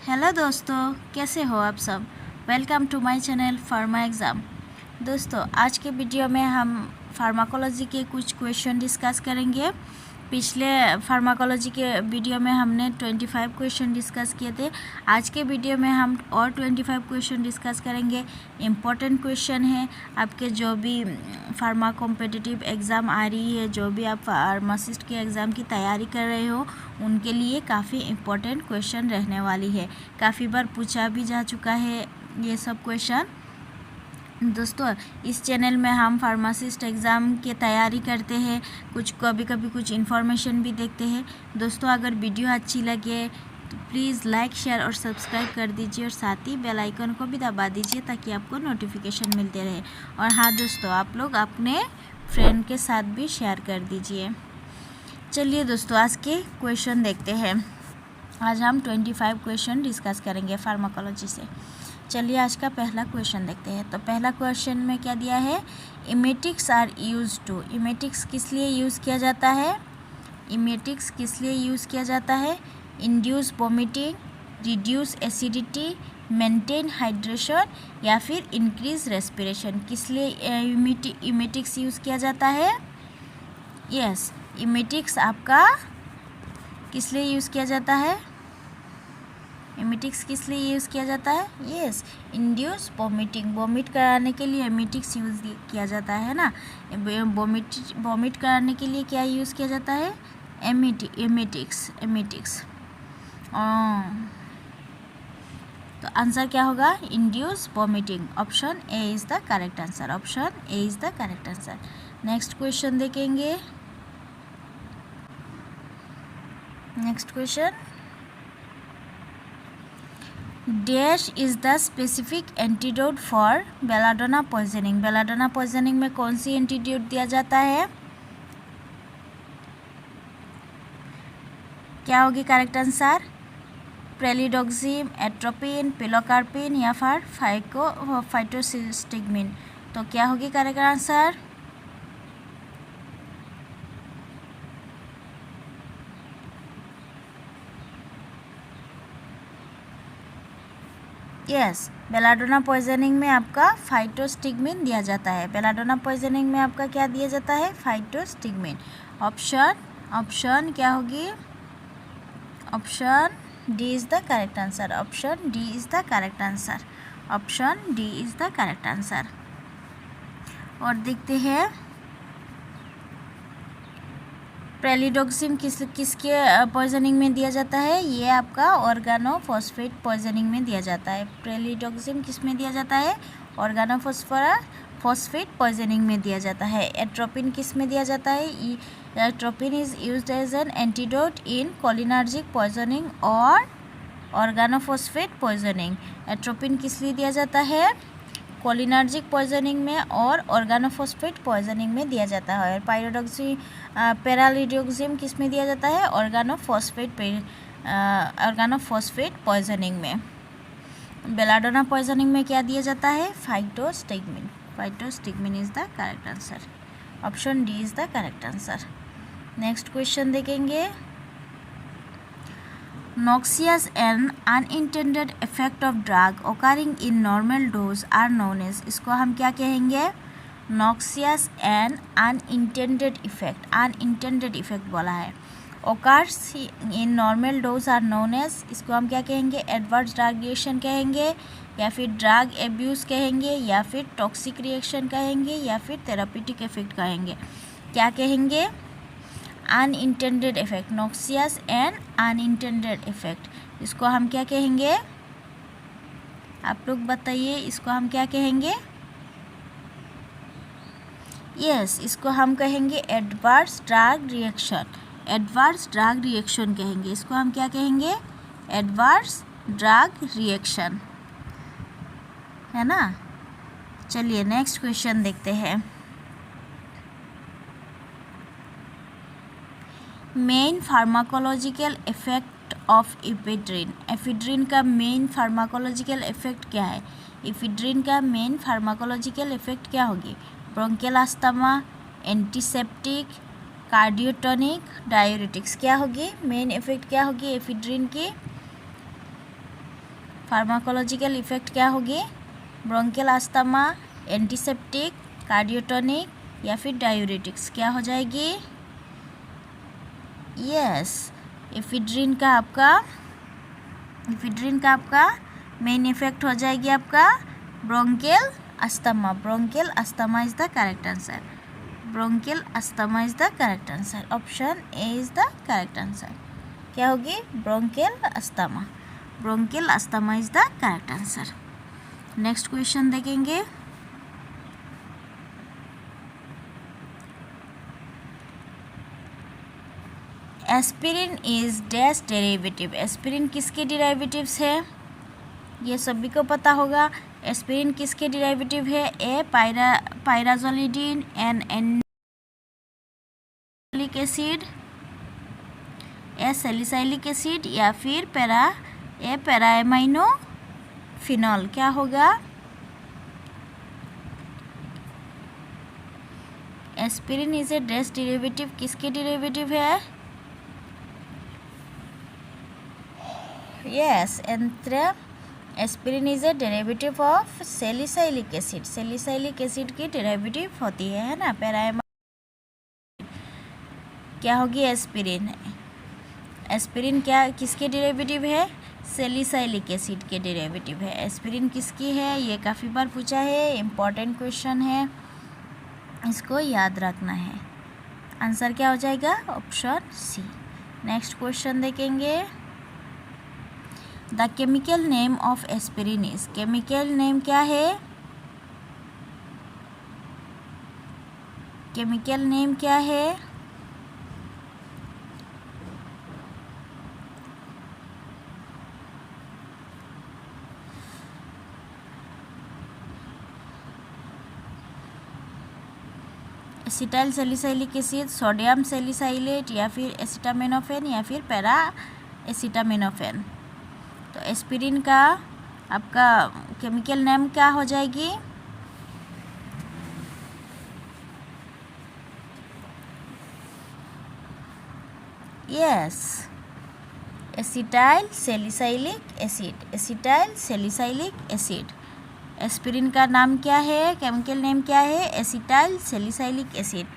Hello दोस्तों, कैसे हो आप सब। Welcome to my channel pharma exam. दोस्तों, आज के वीडियो में हम फार्माकोलॉजी के कुछ क्वेश्चन डिस्कस करेंगे। पिछले फार्माकोलॉजी के वीडियो में हमने 25 क्वेश्चन डिस्कस किए थे। आज के वीडियो में हम और 25 क्वेश्चन डिस्कस करेंगे। इम्पोर्टेंट क्वेश्चन है आपके जो भी फार्मा कॉम्पिटिटिव एग्ज़ाम आ रही है, जो भी आप फार्मासिस्ट के एग्ज़ाम की तैयारी कर रहे हो, उनके लिए काफ़ी इम्पोर्टेंट क्वेश्चन रहने वाली है। काफ़ी बार पूछा भी जा चुका है ये सब क्वेश्चन। दोस्तों, इस चैनल में हम फार्मासिस्ट एग्ज़ाम की तैयारी करते हैं, कभी कभी कुछ इन्फॉर्मेशन भी देखते हैं। दोस्तों, अगर वीडियो अच्छी लगे तो प्लीज़ लाइक, शेयर और सब्सक्राइब कर दीजिए और साथ ही बेल आइकन को भी दबा दीजिए ताकि आपको नोटिफिकेशन मिलते रहे। और हाँ दोस्तों, आप लोग अपने फ्रेंड के साथ भी शेयर कर दीजिए। चलिए दोस्तों, आज के क्वेश्चन देखते हैं। आज हम 25 क्वेश्चन डिस्कस करेंगे फार्माकोलॉजी से। चलिए आज का पहला क्वेश्चन देखते हैं। तो पहला क्वेश्चन में क्या दिया है, emetics are use to. Emetics किस लिए यूज़ किया जाता है? इमेटिक्स किस लिए यूज़ किया जाता है? Induce vomiting, reduce acidity, maintain hydration या फिर इंक्रीज रेस्पिरेशन। किस लिए इमेटिक्स यूज़ किया जाता है? यस, इमेटिक्स आपका किस लिए यूज़ किया जाता है? इमेटिक्स किस लिए यूज़ किया जाता है? Yes, induce vomiting. वोमिट कराने के लिए इमेटिक्स यूज़ किया जाता है ना। वोमिट कराने के लिए क्या यूज़ किया जाता है? इमेटिक्स। तो आंसर क्या होगा? Induce vomiting. Option A is the correct answer. Option A is the correct answer. Next question देखेंगे। Next question, dash is the specific antidote for belladonna poisoning. Belladonna poisoning में कौन सी एंटीडोट दिया जाता है? क्या होगी correct answer? Pralidoxime, atropine, pilocarpine या फिर फाइटोसिस्टिगमिन। तो क्या होगी correct answer? Yes, belladonna poisoning में आपका फाइटोस्टिगमिन दिया जाता है। बेलाडोना पॉइजनिंग में आपका क्या दिया जाता है? फाइटोस्टिगमिन। ऑप्शन क्या होगी? Option D is the correct answer. Option D is the correct answer. Option D is the correct answer. और देखते हैं प्रेलिडोक्सिम किसके पॉइजनिंग में दिया जाता है? ये आपका ऑर्गेनोफॉस्फेट पॉइजनिंग में दिया जाता है। प्रेलिडोक्सिम किस में दिया जाता है? ऑर्गेनोफॉस्फेट पॉइजनिंग में दिया जाता है। एट्रोपिन किस में दिया जाता है? Atropine is used as an antidote in cholinergic poisoning और ऑर्गेनोफॉस्फेट पॉइजनिंग। एट्रोपिन किस लिए दिया जाता है? कोलिनर्जिक पॉइजनिंग में और ऑर्गेनोफॉस्फेट पॉइजनिंग में दिया जाता है। और पैरालिडोक्सिम किस में दिया जाता है? ऑर्गेनोफॉस्फेट पॉइजनिंग में। बेलाडोना पॉइजनिंग में क्या दिया जाता है? Physostigmine. Physostigmine is the correct answer. Option D is the correct answer. Next question देखेंगे। Noxious and unintended effect of drug occurring in normal dose are known as। इसको हम क्या कहेंगे? Noxious and unintended effect। unintended effect बोला है। occurs in normal dose are known as। इसको हम क्या कहेंगे? adverse drug reaction कहेंगे या फिर drug abuse कहेंगे या फिर toxic reaction कहेंगे या फिर therapeutic effect कहेंगे। क्या कहेंगे? Unintended effect. Noxious and unintended effect, इसको हम क्या कहेंगे? आप लोग बताइए, इसको हम क्या कहेंगे? यस, इसको हम कहेंगे adverse drug reaction. Adverse drug reaction कहेंगे। इसको हम क्या कहेंगे? एडवर्स ड्रग रिएक्शन, है ना। चलिए नेक्स्ट क्वेश्चन देखते हैं। Main pharmacological effect of ephedrine. Ephedrine का मेन फार्माकोलॉजिकल इफेक्ट क्या है? एफेड्रिन का मेन फार्माकोलॉजिकल इफेक्ट क्या होगी? Bronchial asthma, antiseptic, cardiotonic, diuretics. क्या होगी मेन इफेक्ट? क्या होगी एफेड्रिन की? फार्माकोलॉजिकल इफेक्ट क्या होगी? ब्रोंकियल अस्थमा, एंटीसेप्टिक, कार्डियोटोनिक या फिर डायूरेटिक्स क्या हो जाएगी? यस, एफिड्रिन का आपका मेन इफेक्ट हो जाएगी आपका bronchial asthma. Bronchial asthma is the correct answer. Bronchial asthma is the correct answer. Option A is the correct answer. क्या होगी? Bronchial asthma. Bronchial asthma is the correct answer. Next question देखेंगे। Aspirin is dash derivative. Aspirin किसके derivatives है? ये सभी को पता होगा। एस्पिरिन किसके डेरिवेटिव है? A pyrazolidine and endolic acid, A salicylic acid या फिर पैराएमाइनो फिनॉल। क्या होगा? Aspirin is a dash derivative. किसके डेरिवेटिव है? Yes, aspirin is a derivative of salicylic acid. Salicylic acid की डेरिवेटिव होती है ना पैराएमाइनो। क्या होगी? एस्पिरिन। एस्पिरिन क्या किसके डेरिवेटिव है? सैलिसाइलिक एसिड के डेरिवेटिव है। एस्पिरिन किसकी है? ये काफ़ी बार पूछा है, इम्पॉर्टेंट क्वेश्चन है, इसको याद रखना है। आंसर क्या हो जाएगा? Option C. नेक्स्ट क्वेश्चन देखेंगे। The chemical name of aspirin is. Chemical name क्या है? केमिकल नेम क्या है? Acetyl salicylic acid, sodium salicylate या फिर एसिटामिनोफेन या फिर पैरा एसिटामिनोफेन। तो एस्पिरिन का आपका केमिकल नेम क्या हो जाएगी? Yes, acetyl salicylic acid. Acetyl salicylic acid. Aspirin का नाम क्या है? केमिकल नेम क्या है? Acetyl salicylic acid.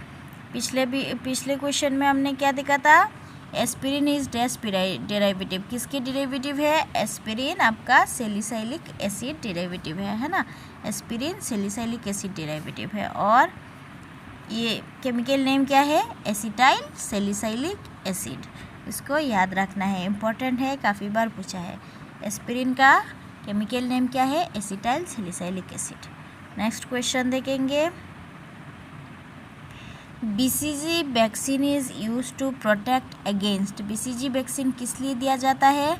पिछले क्वेश्चन में हमने क्या देखा था? Aspirin is dash derivative. किसके डेरिवेटिव है? एस्पिरिन आपका सैलिसाइलिक एसिड डेरिवेटिव है ना। एस्पिरिन सैलिसाइलिक एसिड डेरिवेटिव है। और ये केमिकल नेम क्या है? Acetyl salicylic acid. इसको याद रखना है, इम्पोर्टेंट है, काफ़ी बार पूछा है। एस्पिरिन का केमिकल नेम क्या है? Acetyl salicylic acid. Next question देखेंगे। BCG vaccine is use to protect against. BCG vaccine किस लिए दिया जाता है?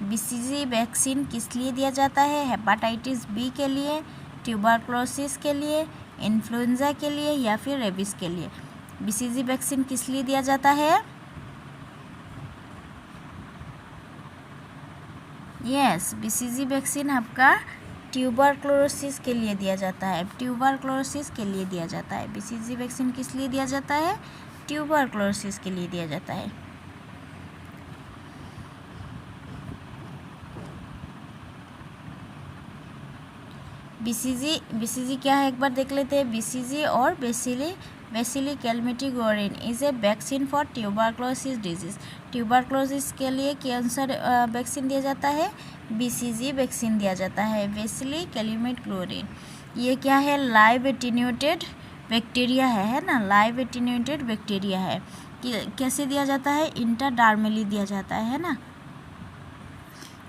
बीसीजी वैक्सीन किस लिए दिया जाता है? हेपाटाइटिस बी के लिए, ट्यूबरक्लोसिस के लिए, इन्फ्लुएंजा के लिए या फिर रेबीज के लिए। बीसीजी वैक्सीन किस लिए दिया जाता है? यस, बीसीजी वैक्सीन आपका ट्यूबरक्लोसिस के लिए दिया जाता है। ट्यूबरक्लोसिस के लिए दिया जाता है। बीसीजी वैक्सीन किस लिए दिया जाता है? ट्यूबरक्लोसिस के लिए दिया जाता है। बीसीजी क्या है एक बार देख लेते हैं। बीसीजी और bacilli Calmette Guerin is a vaccine for tuberculosis disease. Tuberculosis के लिए कौन सा वैक्सीन दिया जाता है? बीसीजी वैक्सीन दिया जाता है। बेसिली कैलमेटिगोरिन ये क्या है? लाइव एटीन्यूएटेड बैक्टीरिया है ना। लाइव एटीन्यूएटेड बैक्टीरिया है। कैसे दिया जाता है? इंट्राडर्मली दिया जाता है ना।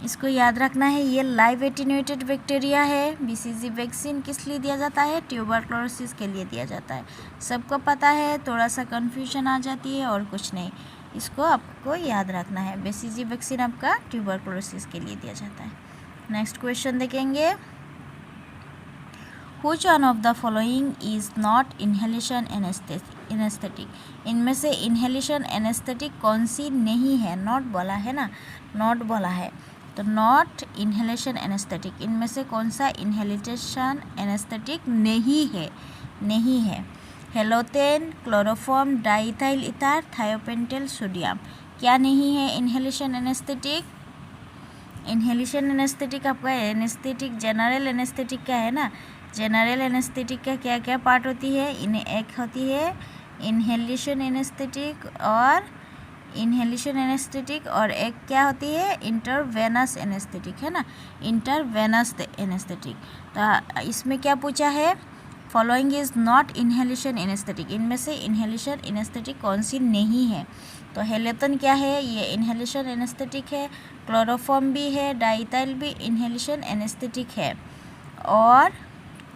इसको याद रखना है, ये लाइव एटीन्यूएटेड बैक्टीरिया है। बीसीजी वैक्सीन किस लिए दिया जाता है? ट्यूबरक्लोसिस के लिए दिया जाता है। सबको पता है, थोड़ा सा कन्फ्यूजन आ जाती है और कुछ नहीं, इसको आपको याद रखना है। बीसीजी वैक्सीन आपका ट्यूबरक्लोसिस के लिए दिया जाता है। नेक्स्ट क्वेश्चन देखेंगे। Which one of the following is not inhalation anesthetic? इनमें से इन्हेलेशन एनेस्थेटिक कौन सी नहीं है? नॉट बोला है ना, नॉट बोला है, तो नॉट इन्हेलेशन एनेस्थेटिक। इनमें से कौन सा इन्हेलेशन एनेस्थेटिक नहीं है? नहीं है। Halothane, chloroform, diethyl ether, thiopental, sodium. क्या नहीं है इन्हेलेशन एनेस्थेटिक? इन्हेलेशन एनेस्थेटिक आपका एनेस्थेटिक जनरल एनेस्थेटिक का है ना। जनरल एनेस्थेटिक का क्या क्या पार्ट होती है, इन्हें एक होती है इन्हेलेशन एनेस्थेटिक और एक क्या होती है इंटरवेनस एनेस्थेटिक, है ना, इंटरवेनस एनेस्थेटिक। तो इसमें क्या पूछा है, following is not inhalation anaesthetic, इनमें से इन्हेलेशन एनेस्थेटिक कौन सी नहीं है। तो हेलेटन क्या है, ये इन्हेलेशन एनेस्थेटिक है। क्लोरोफॉर्म भी है, डाइथाइल भी इन्हेलेशन एनेस्थेटिक है। और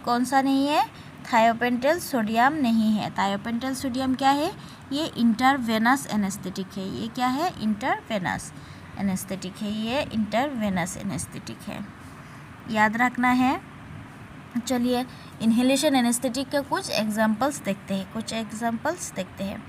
कौन सा नहीं है, थायोपेंटल सोडियम नहीं है। थायोपेंटल सोडियम क्या है, ये इंटरवेनस एनेस्थेटिक है। ये क्या है, इंटरवेनस एनेस्थेटिक है, ये इंटरवेनस एनेस्थेटिक है, याद रखना है। चलिए इन्हेलेशन एनेस्थेटिक का कुछ एग्जांपल्स देखते हैं।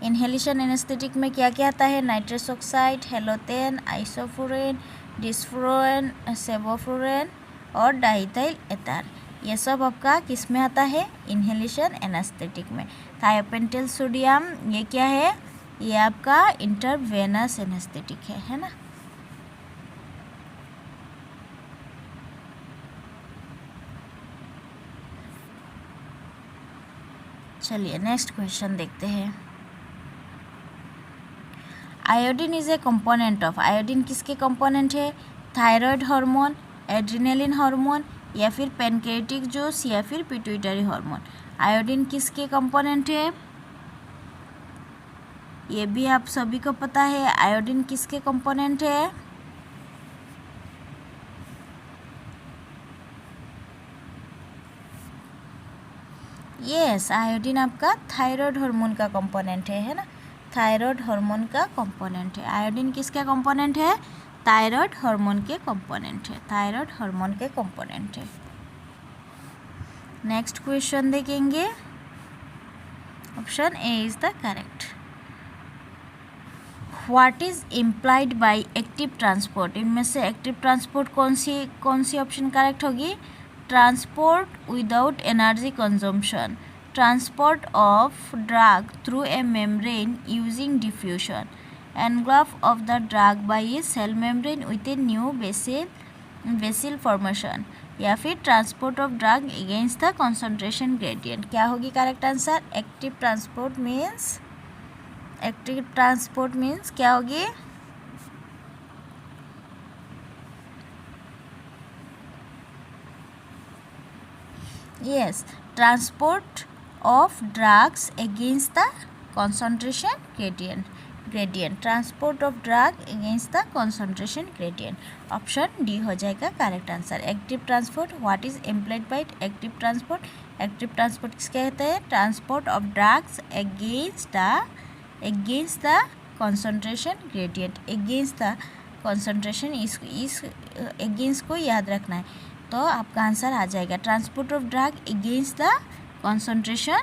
इन्हेलेशन एनेस्थेटिक में क्या क्या आता है, नाइट्रस ऑक्साइड, हेलोथेन, आइसोफ्लोरेन, डिस्फ्लोरेन, सेवोफ्लोरेन और डाइथाइल एथर, ये सब आपका किस में आता है, इन्हेलेशन एनेस्थेटिक में। थायोपेंटल सोडियम ये क्या है, ये आपका इंटरवेनस एनेस्थेटिक है ना। चलिए नेक्स्ट क्वेश्चन देखते हैं। Iodine is a component of, iodine किसके कंपोनेंट है, थायराइड हार्मोन, एड्रिनलिन हार्मोन या फिर पैनक्रियाटिक जूस या फिर पिट्यूटरी हार्मोन। आयोडीन किसके कंपोनेंट है, ये भी आप सभी को पता है। आयोडीन किसके कंपोनेंट है, यस, आयोडीन आपका थायराइड हार्मोन का कंपोनेंट है ना, थायराइड हार्मोन का कंपोनेंट है। आयोडीन किसका कंपोनेंट है, थायराइड हार्मोन के कंपोनेंट है, थायराइड हार्मोन के कंपोनेंट है। नेक्स्ट क्वेश्चन देखेंगे, option A is the correct. What is implied by active transport, इनमें से एक्टिव ट्रांसपोर्ट कौन सी ऑप्शन करेक्ट होगी, transport without energy consumption, transport of drug through a membrane using diffusion, engulf of the drug by a cell membrane with a new basil formation, या फिर transport of drug against the concentration gradient. क्या होगी correct answer, active transport means क्या होगी, yes, transport of drugs against the concentration gradient, transport of drug against the concentration gradient. Option D हो जाएगा correct answer. Active transport, what is employed by active transport, active transport किसके कहते हैं, transport of drugs against the concentration gradient, against the concentration, इस against को याद रखना है। तो आपका आंसर आ जाएगा transport of drug against the concentration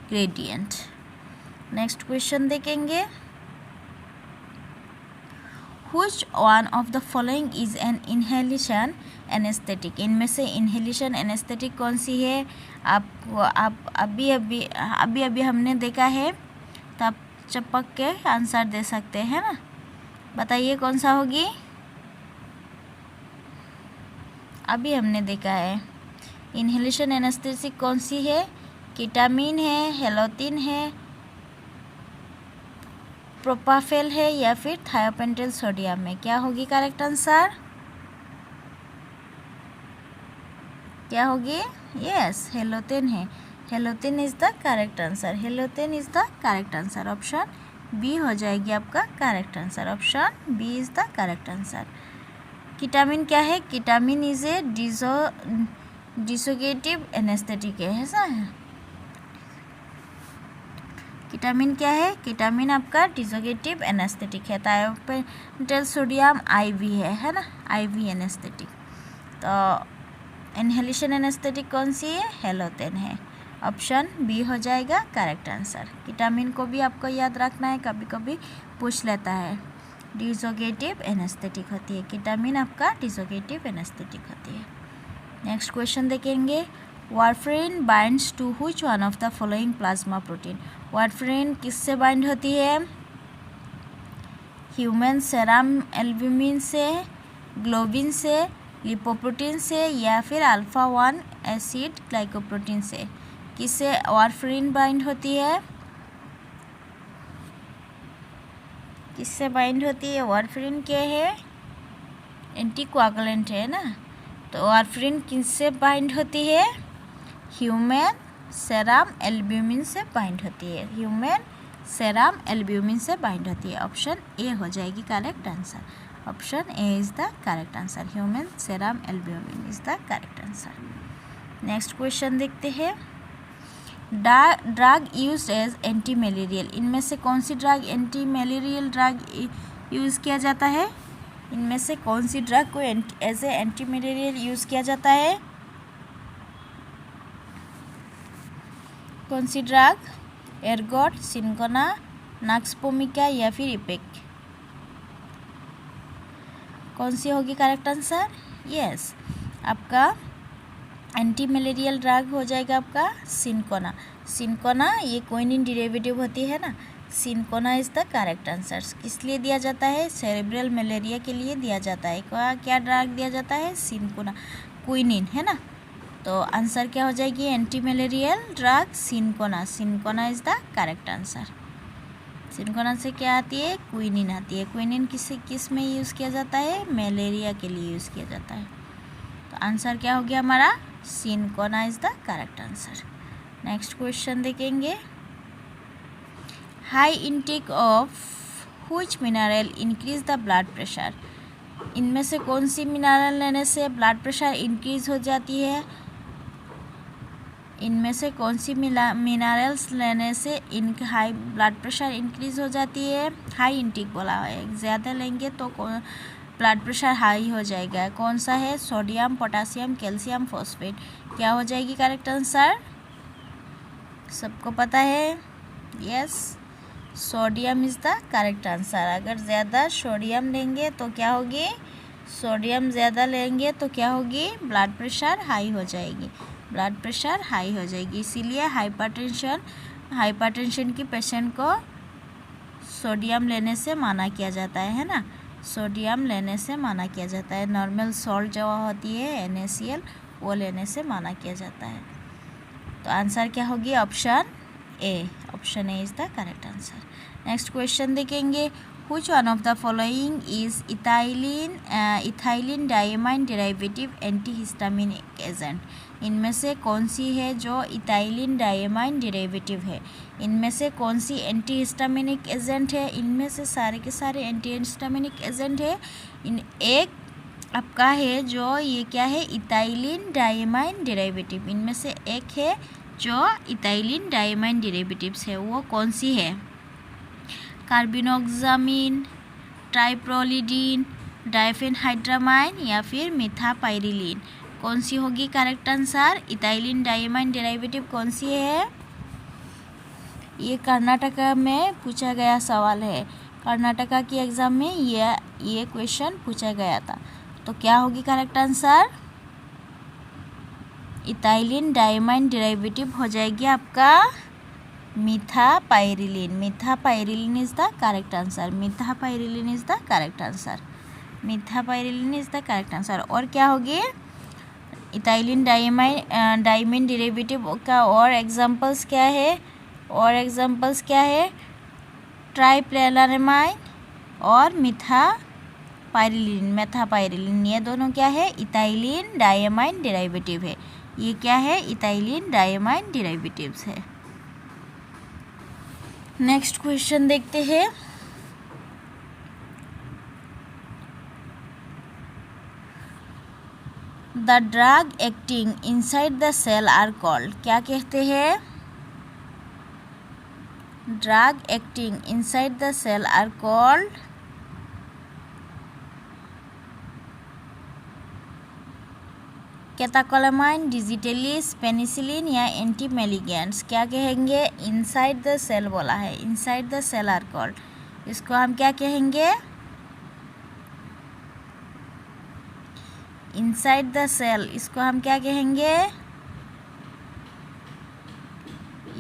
gradient. Next question देखेंगे, Which one of the following is an inhalation anesthetic, इनमें से inhalation anesthetic कौन सी है, आप अभी हमने देखा है, तो आप चपक के आंसर दे सकते हैं ना, बताइए कौन सा होगी, अभी हमने देखा है। इन्हेलेशन एनेस्थेटिक कौन सी है, कीटामिन है, हेलोथिन है, प्रोपाफेल है या फिर थायोपेंटल सोडियम में, क्या होगी करेक्ट आंसर, क्या होगी, यस, हेलोथिन है, halothane is the correct answer, halothane is the correct answer. Option B हो जाएगी आपका correct answer, option B is the correct answer. Ketamine क्या है, ketamine is a dissociative anaesthetic है, ऐसा है। कीटामिन क्या है, कीटामिन आपका डिसोसिएटिव एनेस्थेटिक है। थायोपेंटल सोडियम आईवी है ना, आईवी एनेस्थेटिक। तो इन्हेलेशन एनेस्थेटिक कौन सी है, हेलोथिन है, ऑप्शन बी हो जाएगा करेक्ट आंसर। कीटामिन को भी आपको याद रखना है, कभी कभी पूछ लेता है। डिसोसिएटिव एनेस्थेटिक होती है कीटामिन, आपका डिसोसिएटिव एनेस्थेटिक होती है। नेक्स्ट क्वेश्चन देखेंगे, warfarin binds to which one of the following plasma protein, warfarin किससे बाइंड होती है, ह्यूमन सेरम एल्ब्यूमिन से, ग्लोबिन से, लिपोप्रोटीन से या फिर अल्फा 1 एसिड ग्लाइकोप्रोटीन से। किससे वारफरिन बाइंड होती है? किससे बाइंड होती है? वारफरिन क्या है? एंटीकोआगुलेंट है ना। तो वारफरिन किससे बाइंड होती है? ह्यूमन सेरम एल्ब्यूमिन से बाइंड होती है। ह्यूमन सेरम एल्ब्यूमिन से बाइंड होती है। ऑप्शन ए हो जाएगी correct answer. Option A is the correct answer. Human serum albumin is the correct answer. Next question देखते हैं। Drug used as antimalarial, इनमें से कौन सी drug antimalarial drug use किया जाता है? इनमें से कौन सी ड्रग को as a antimalarial use किया जाता है? कौन सी ड्रग? एर्गोट, सिनकोना, नक्सपोमिका या फिर इपेक? कौन सी होगी करेक्ट आंसर? यस, आपका एंटी मलेरियल ड्रग हो जाएगा आपका सिनकोना। सिनकोना ये क्विनिन डेरिवेटिव होती है ना। Cinchona is the correct answer. किस लिए दिया जाता है? सेरेब्रल मलेरिया के लिए दिया जाता है। क्या ड्रग दिया जाता है? सिनकोना, क्विनिन है ना। तो आंसर क्या हो जाएगी? Anti malarial drug cinchona. Cinchona is the correct answer. Cinchona से क्या आती है? क्विनिन आती है। क्विनिन किस में यूज़ किया जाता है? मलेरिया के लिए यूज़ किया जाता है। तो आंसर क्या हो गया हमारा? Cinchona is the correct answer. Next question देखेंगे। High intake of which mineral increase the blood pressure, इनमें से कौन सी मिनरल लेने से ब्लड प्रेशर इंक्रीज हो जाती है? इनमें से कौन सी मिनरल्स लेने से हाई ब्लड प्रेशर इंक्रीज हो जाती है? हाई इंटेक बोला है, ज़्यादा लेंगे तो ब्लड प्रेशर हाई हो जाएगा। कौन सा है? Sodium, potassium, calcium, phosphate. क्या हो जाएगी करेक्ट आंसर? सबको पता है? Yes, sodium is the correct answer. अगर ज़्यादा सोडियम लेंगे तो क्या होगी? सोडियम ज़्यादा लेंगे तो क्या होगी? ब्लड प्रेशर हाई हो जाएगी। ब्लड प्रेशर हाई हो जाएगी। इसीलिए हाइपरटेंशन की पेशेंट को सोडियम लेने से मना किया जाता है ना। सोडियम लेने से मना किया जाता है। नॉर्मल सॉल्ट जो होती है NaCl, वो लेने से मना किया जाता है। तो आंसर क्या होगी? Option A. Option A is the correct answer. Next question देखेंगे। Which one of the following is ethylene diamine derivative antihistaminic agent, इनमें से कौन सी है जो इथाइलिन डायमाइन डेरिवेटिव है? इनमें से कौन सी एंटीहिस्टामिनिक एजेंट है? इनमें से सारे के सारे एंटीहिस्टामिनिक एजेंट है। एक आपका है जो ये क्या है? Ethylene diamine derivative. इनमें से एक है जो इथाइलिन डायमाइन डेरिवेटिव्स है, वो कौन सी है? कार्बिनोक्सामिन, ट्राइप्रोलिडीन, डाइफेनहाइड्रामाइन या फिर मिथापाइरिलीन। कौन सी होगी correct answer? Ethylene diamine derivative कौन सी है? ये कर्नाटका में पूछा गया सवाल है। कर्नाटका की एग्ज़ाम में ये क्वेश्चन पूछा गया था। तो क्या होगी correct answer? Ethylene diamine derivative हो जाएगी आपका methapyrilene. Methapyrilene is the correct answer. Methapyrilene is the correct answer. Methapyrilene is the correct answer. और क्या होगी? इथाइलिन डायमाइन डेरिवेटिव का और एग्जांपल्स क्या है? और एग्जांपल्स क्या है? ट्राइप्लेनामाइन और मेथापाइरिलीन। ये दोनों क्या है? इथाइलिन डायमाइन डेरिवेटिव है। ये क्या है? इथाइलिन डायमाइन डेरिवेटिव्स है। नेक्स्ट क्वेश्चन देखते हैं। The drug acting inside the cell are called, क्या कहते हैं? Drug acting inside the cell are called catecholamine, digitalis, penicillin या एंटीमेलिगेंट्स। क्या कहेंगे? इनसाइड द सेल बोला है। Inside the cell are called, इसको हम क्या कहेंगे? इनसाइड द सेल, इसको हम क्या कहेंगे?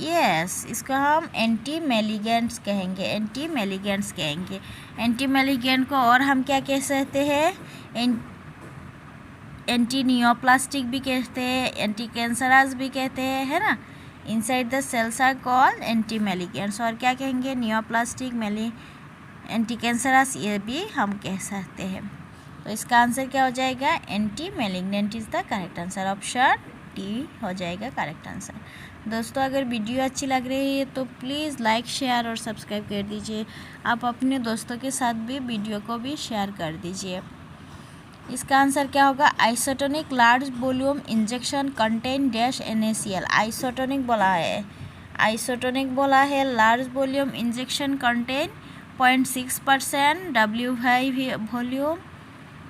यस, इसको हम एंटी मैलिगेंट्स कहेंगे, एंटी मैलिगेंट्स कहेंगे। एंटी मैलिगेंट को और हम क्या कह सकते हैं? एंटी नियोप्लास्टिक भी कहते हैं, एंटी कैंसरस भी कहते हैं, है ना। Inside the cells are called anti malignants. और क्या कहेंगे? नियोप्लास्टिक, एंटी कैंसरस, ये भी हम कह सकते हैं। तो इसका आंसर क्या हो जाएगा? Anti malignant is the correct answer. Option D हो जाएगा करेक्ट आंसर। दोस्तों, अगर वीडियो अच्छी लग रही है तो प्लीज़ लाइक, शेयर और सब्सक्राइब कर दीजिए। आप अपने दोस्तों के साथ भी वीडियो को भी शेयर कर दीजिए। इसका आंसर क्या होगा? Isotonic large volume injection contain dash NaCl। Isotonic बोला है, आइसोटोनिक बोला है, large volume injection contain 0.6% volume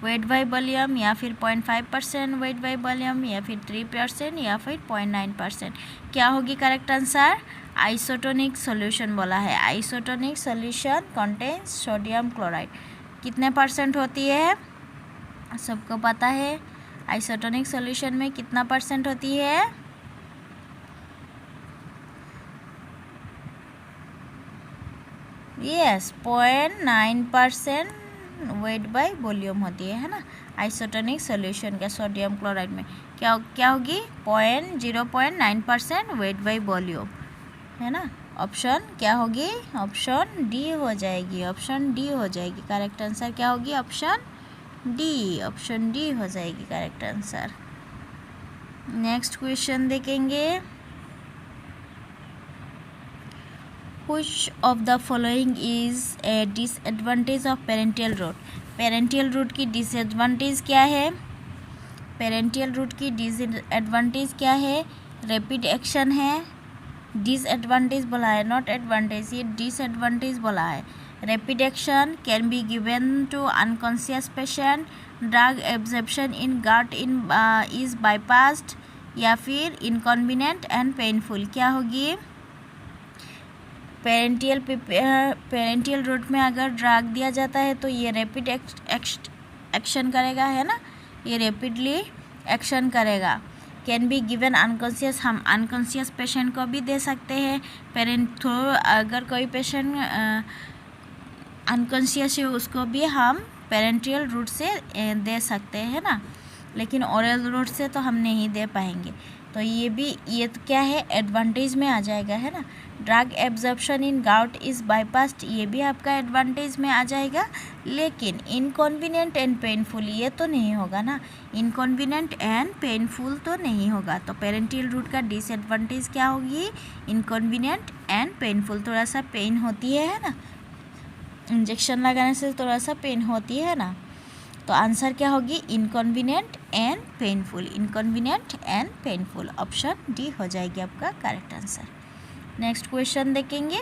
weight by volume, या फिर 0.5% वेट बाई वॉल्यूम, या फिर 3%, या फिर 0.9%। क्या होगी करेक्ट आंसर? आइसोटोनिक सॉल्यूशन बोला है। Isotonic solution contains sodium chloride. कितने % होती है? सबको पता है आइसोटोनिक सॉल्यूशन में कितना % होती है? यस, 0.9% वेट बाई वॉल्यूम होती है ना, आइसोटोनिक सॉल्यूशन का सोडियम क्लोराइड में। क्या होगी? 0.9% वेट बाई वॉल्यूम, है ना। ऑप्शन क्या होगी? ऑप्शन डी हो जाएगी, ऑप्शन डी हो जाएगी। करेक्ट आंसर क्या होगी? ऑप्शन डी, ऑप्शन डी हो जाएगी करेक्ट आंसर। नेक्स्ट क्वेश्चन देखेंगे। Which of the following is a disadvantage of parental route? Parenteral route की डिसएडवांटेज क्या है? पेरेंटियल रूट की डिसएडवांटेज क्या है? रैपिड एक्शन है। डिसएडवांटेज बोला है, नॉट एडवांटेज, ये डिसएडवांटेज बोला है। Rapid action can be given to unconscious patient, drug absorption in gut is bypassed, या फिर इनकन्वीनियंट एंड पेनफुल। क्या होगी? पेरेंटियल रूट में अगर ड्रग दिया जाता है तो ये रैपिड एक्शन करेगा, है ना, ये रैपिडली एक्शन करेगा। कैन बी गिवन अनकॉन्शियस, हम अनकॉन्शियस पेशेंट को भी दे सकते हैं। अगर कोई पेशेंट अनकॉन्शियस है उसको भी हम पेरेंटियल रूट से दे सकते हैं ना, लेकिन ओरल रूट से तो हम नहीं दे पाएंगे। तो ये तो क्या है? एडवांटेज में आ जाएगा, है ना। Drug absorption in gout is bypassed, ये भी आपका एडवांटेज में आ जाएगा। लेकिन इनकन्वीनियंट एंड पेनफुल ये तो नहीं होगा ना, इनकन्वीनियंट एंड पेनफुल तो नहीं होगा। तो पेरेंटियल रूट का डिसएडवांटेज क्या होगी? इनकन्वीनियंट एंड पेनफुल, थोड़ा सा पेन होती है ना, इंजेक्शन लगाने से थोड़ा सा पेन होती है ना। तो आंसर क्या होगी? Inconvenient and painful, inconvenient and painful. Option D हो जाएगी आपका करेक्ट आंसर। नेक्स्ट क्वेश्चन देखेंगे।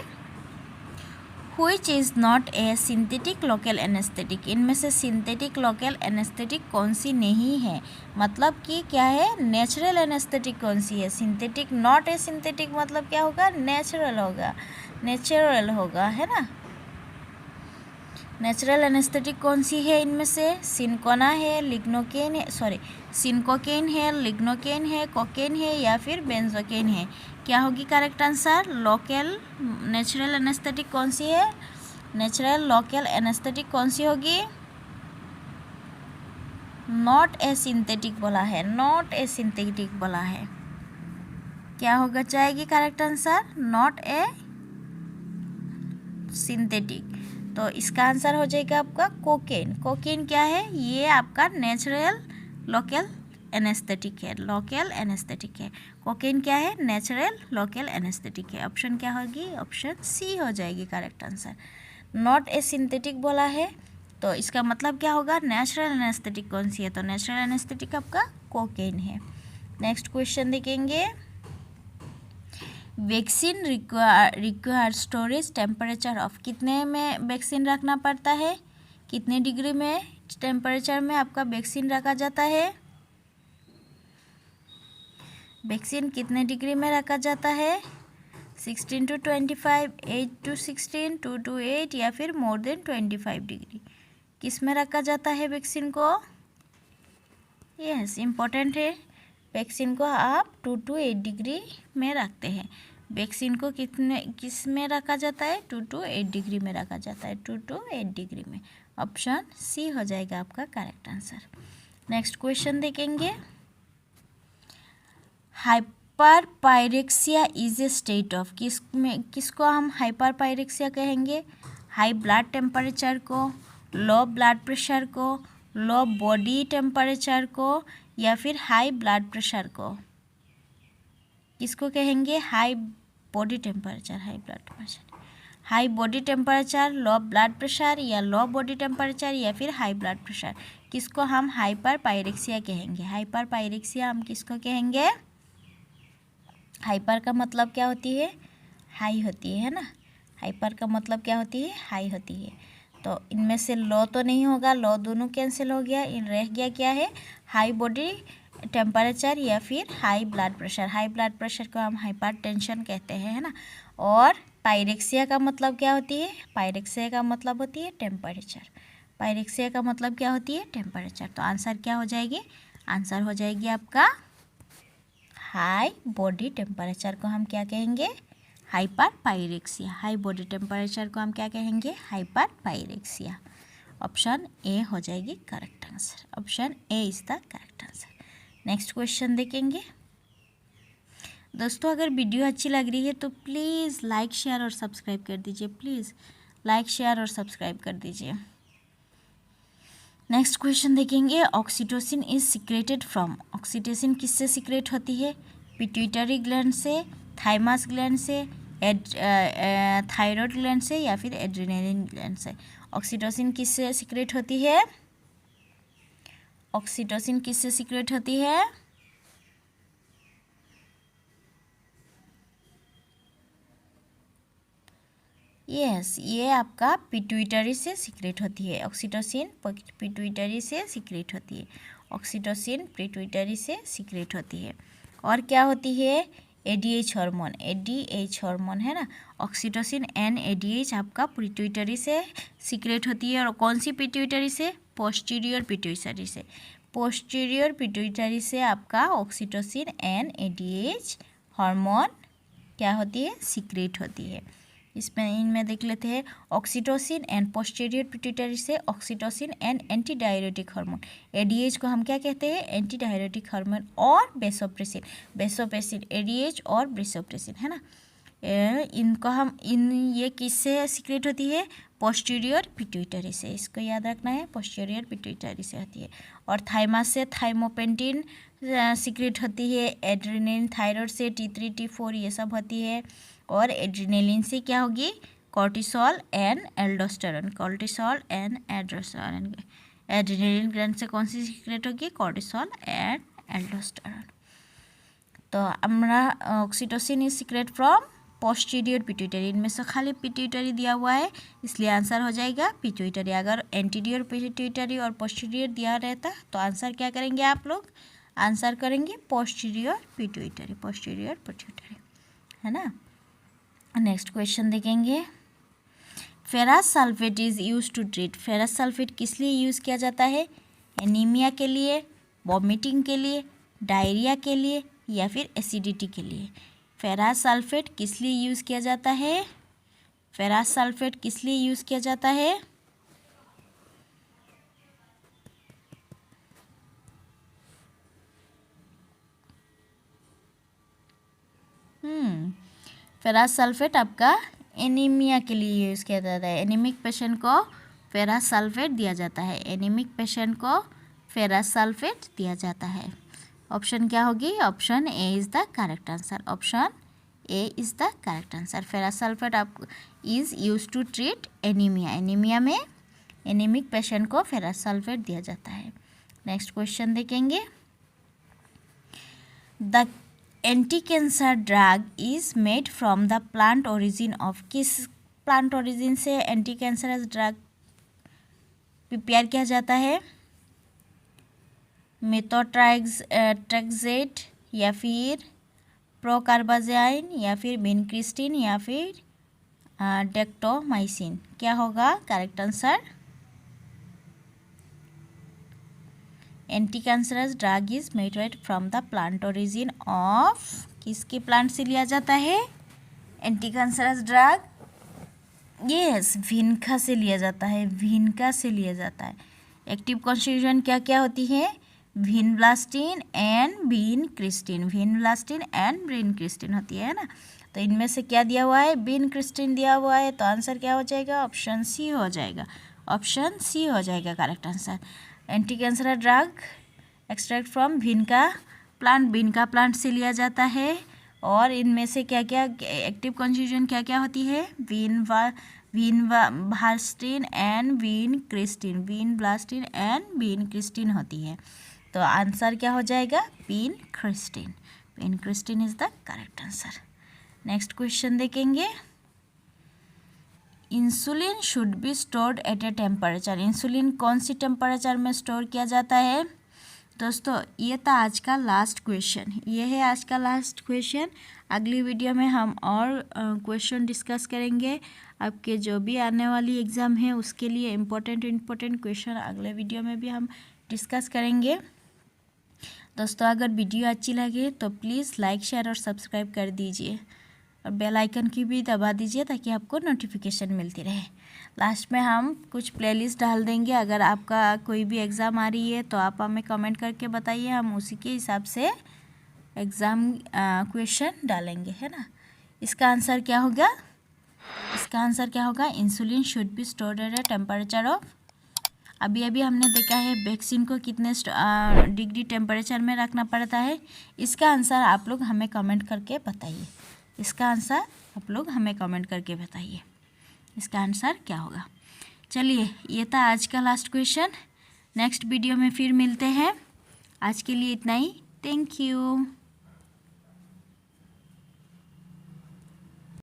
Which is not a synthetic local anaesthetic? इनमें से सिंथेटिक लोकल एनेस्थेटिक कौन सी नहीं है? मतलब कि क्या है? नेचुरल एनेस्थेटिक कौन सी है? सिंथेटिक, नॉट ए सिंथेटिक मतलब क्या होगा? नेचुरल होगा, नेचुरल होगा, है ना। नेचुरल एनेस्थेटिक कौन सी है इनमें से? सिनकोना है, लिग्नोकेन है, सिनकोकेन है, लिग्नोकेन है, कोकेन है, या फिर बेंजोकेन है। क्या होगी correct answer? Local natural anaesthetic कौन सी है? नेचुरल लोकल एनेस्थेटिक कौन सी होगी? नॉट ए सिंथेटिक बोला है, नॉट ए सिंथेटिक बोला है। क्या होगा जाएगी correct answer? Not a synthetic. तो इसका आंसर हो जाएगा आपका कोकेन। कोकेन क्या है? ये आपका नेचुरल लोकल एनेस्थेटिक है, लोकल एनेस्थेटिक है। कोकेन क्या है? नेचुरल लोकल एनेस्थेटिक है। ऑप्शन क्या होगी? ऑप्शन सी हो जाएगी correct answer. Not a synthetic बोला है तो इसका मतलब क्या होगा? नेचुरल एनेस्थेटिक कौन सी है? तो नेचुरल एनेस्थेटिक आपका कोकेन है। नेक्स्ट क्वेश्चन देखेंगे। Vaccine require storage temperature of, कितने में वैक्सीन रखना पड़ता है? कितने डिग्री में टेम्परेचर में आपका वैक्सीन रखा जाता है? वैक्सीन कितने डिग्री में रखा जाता है? 16 to 25, 8 to 16, 2 to 8, या फिर मोर देन 25 डिग्री। किस में रखा जाता है वैक्सीन को? यस, इम्पोर्टेंट है। वैक्सीन को आप 2 to 8 डिग्री में रखते हैं। वैक्सीन को किस में रखा जाता है? 2 to 8 डिग्री में रखा जाता है, 2 to 8 डिग्री में। ऑप्शन सी हो जाएगा आपका करेक्ट आंसर। नेक्स्ट क्वेश्चन देखेंगे। Hyper pyrexia is a state of, किसको हम हाइपर पायरेक्सिया कहेंगे? हाई ब्लड टेम्परेचर को, लो ब्लड प्रेशर को, लो बॉडी टेम्परेचर को, या फिर हाई ब्लड प्रेशर को? किसको कहेंगे? High body temperature, high blood pressure, high body temperature, low blood pressure, या लो बॉडी टेम्परेचर, या फिर हाई ब्लड प्रेशर? किसको हम हाइपर पायरेक्सिया कहेंगे? हाइपर पायरेक्सिया हम किसको कहेंगे? हाइपर का मतलब क्या होती है? हाई होती है ना। हाइपर का मतलब क्या होती है? हाई होती है। तो इनमें से लो तो नहीं होगा, लो दोनों कैंसिल हो गया, इन रह गया क्या है? हाई बॉडी टेम्परेचर या फिर high blood pressure. High blood pressure को हम हाइपर टेंशन कहते हैं, है ना। और पायरेक्सिया का मतलब क्या होती है? पायरेक्सिया का मतलब होती है टेम्परेचर। पायरेक्सिया का मतलब क्या होती है? टेम्परेचर। तो आंसर क्या हो जाएगी? आंसर हो जाएगी आपका हाई बॉडी टेम्परेचर को हम क्या कहेंगे? Hyper pyrexia. High body temperature को हम क्या कहेंगे? Hyper pyrexia. ऑप्शन ए हो जाएगी correct answer. Option A is the correct answer. Next question देखेंगे। दोस्तों, अगर वीडियो अच्छी लग रही है तो प्लीज़ लाइक शेयर और सब्सक्राइब कर दीजिए। प्लीज़ लाइक शेयर और सब्सक्राइब कर दीजिए। नेक्स्ट क्वेश्चन देखेंगे। Oxytocin is secreted from, oxytocin किससे सिक्रेट होती है? पिट्यूटरी ग्लैंड से, थाइमस ग्लैंड से, थायराइड ग्लैंड से, या फिर एड्रेनलिन ग्लैंड से? ऑक्सीटोसिन किससे सिक्रेट होती है? ऑक्सीटोसिन किससे सिक्रेट होती है? यस, ये आपका पिट्यूटरी से सीक्रेट होती है। ऑक्सीटोसिन पिट्यूटरी से सीक्रेट होती है। ऑक्सीटोसिन पिट्यूटरी से सीक्रेट होती है। और क्या होती है? एडीएच हार्मोन, एडीएच हार्मोन है ना। ऑक्सीटोसिन एंड एडीएच आपका पिट्यूटरी से सीक्रेट होती है। और कौन सी पिट्यूटरी से? पोस्टीरियर पिट्यूटरी से। पोस्टीरियर पिट्यूटरी से आपका ऑक्सीटोसिन एंड एडीएच हार्मोन क्या होती है? सीक्रेट होती है। इसमें इनमें देख लेते हैं। ऑक्सीटोसिन एंड पोस्टीरियर पिट्यूटरी से oxytocin and anti diuretic hormone. ADH को हम क्या कहते हैं? Anti diuretic hormone. और बेसोप्रेसिन, बेसोप्रेसिन, एडीएच और बेसोप्रेसिन है ना। इनको हम ये किससे सीक्रेट होती है? पोस्टीरियर पिट्यूटरी से। इसको याद रखना है, पोस्टीरियर पिट्यूटरी से होती है। और थाइमस से थाइमोपेंटिन सीक्रेट होती है। एड्रेनलिन, थायराइड से T3 T4 ये सब होती है। और एड्रेनलिन से क्या होगी? Cortisol and aldosterone, cortisol and aldosterone. Adrenaline gland से कौन सी सीक्रेट होगी? Cortisol and aldosterone. तो हमारा oxytocin is secret from posterior pituitary. इनमें से खाली पिट्यूटरी दिया हुआ है, इसलिए आंसर हो जाएगा पिट्यूटरी। अगर एंटीरियर पिट्यूटरी और पोस्टीरियर दिया रहता तो आंसर क्या करेंगे आप लोग? आंसर करेंगे पोस्टीरियर पिट्यूटरी, पोस्टीरियर पिट्यूटरी, है ना। नेक्स्ट क्वेश्चन देखेंगे। Ferrous sulphate is use to treat, ferrous sulphate किस लिए यूज़ किया जाता है? एनीमिया के लिए, वॉमिटिंग के लिए, डायरिया के लिए, या फिर एसिडिटी के लिए? फेरस सल्फेट किस लिए यूज़ किया जाता है? फेरस सल्फेट किस लिए यूज़ किया जाता है? फेरस सल्फेट आपका एनीमिया के लिए यूज़ किया जाता है। एनीमिक पेशेंट को फेरस सल्फेट दिया जाता है। एनीमिक पेशेंट को फेरस सल्फेट दिया जाता है। ऑप्शन क्या होगी? Option A is the correct answer. Option A is the correct answer. Ferrous sulphate आप is use to treat anaemia. Anaemia में एनीमिक पेशेंट को फेरस सल्फेट दिया जाता है। नेक्स्ट क्वेश्चन देखेंगे। The anti cancer drug is made from the plant origin of, किस plant origin से anti cancer drug prepare किया जाता है? मेथोट्रेक्सेट, या फिर प्रोकार्बाजाइन, या फिर विनक्रिस्टिन, या फिर डेक्टोमाइसिन? क्या होगा correct answer? Anti cancerous drug is made from the plant origin of, किसके प्लांट से लिया जाता है? एंटी कैंसरस ड्रग, यस, विनका से लिया जाता है, विनका से लिया जाता है। एक्टिव कॉन्स्टिट्यूएंट क्या क्या होती है? Vinblastine and vincristine, vinblastine and vincristine होती है ना। तो इनमें से क्या दिया हुआ है? विनक्रिस्टिन दिया हुआ है, तो आंसर क्या हो जाएगा? ऑप्शन सी हो जाएगा, ऑप्शन सी हो जाएगा correct answer. Anti cancer drug extract from विनका plant, विनका plant से लिया जाता है। और इनमें से क्या क्या एक्टिव कॉन्स्टिट्यूएंट क्या क्या होती है? Vinblastine and vincristine, vinblastine and vincristine होती है। तो आंसर क्या हो जाएगा? Vincristine, vincristine is the correct answer. Next question देखेंगे। Insulin should be stored at a temperature, insulin कौन सी टेम्परेचर में स्टोर किया जाता है? दोस्तों ये था आज का लास्ट क्वेश्चन, ये है आज का लास्ट क्वेश्चन। अगली वीडियो में हम और क्वेश्चन डिस्कस करेंगे। आपके जो भी आने वाली एग्ज़ाम है उसके लिए इम्पोर्टेंट क्वेश्चन अगले वीडियो में भी हम डिस्कस करेंगे। दोस्तों अगर वीडियो अच्छी लगे तो प्लीज़ लाइक शेयर और सब्सक्राइब कर दीजिए और बेल आइकन की भी दबा दीजिए ताकि आपको नोटिफिकेशन मिलती रहे। लास्ट में हम कुछ प्लेलिस्ट डाल देंगे, अगर आपका कोई भी एग्ज़ाम आ रही है तो आप हमें कमेंट करके बताइए, हम उसी के हिसाब से एग्ज़ाम क्वेश्चन डालेंगे, है ना। इसका आंसर क्या होगा? इसका आंसर क्या होगा? Insulin should be stored at a temperature of, अभी हमने देखा है वैक्सीन को कितने डिग्री टेम्परेचर में रखना पड़ता है। इसका आंसर आप लोग हमें कमेंट करके बताइए, इसका आंसर आप लोग हमें कमेंट करके बताइए, इसका आंसर क्या होगा। चलिए ये था आज का लास्ट क्वेश्चन, नेक्स्ट वीडियो में फिर मिलते हैं। आज के लिए इतना ही, थैंक यू।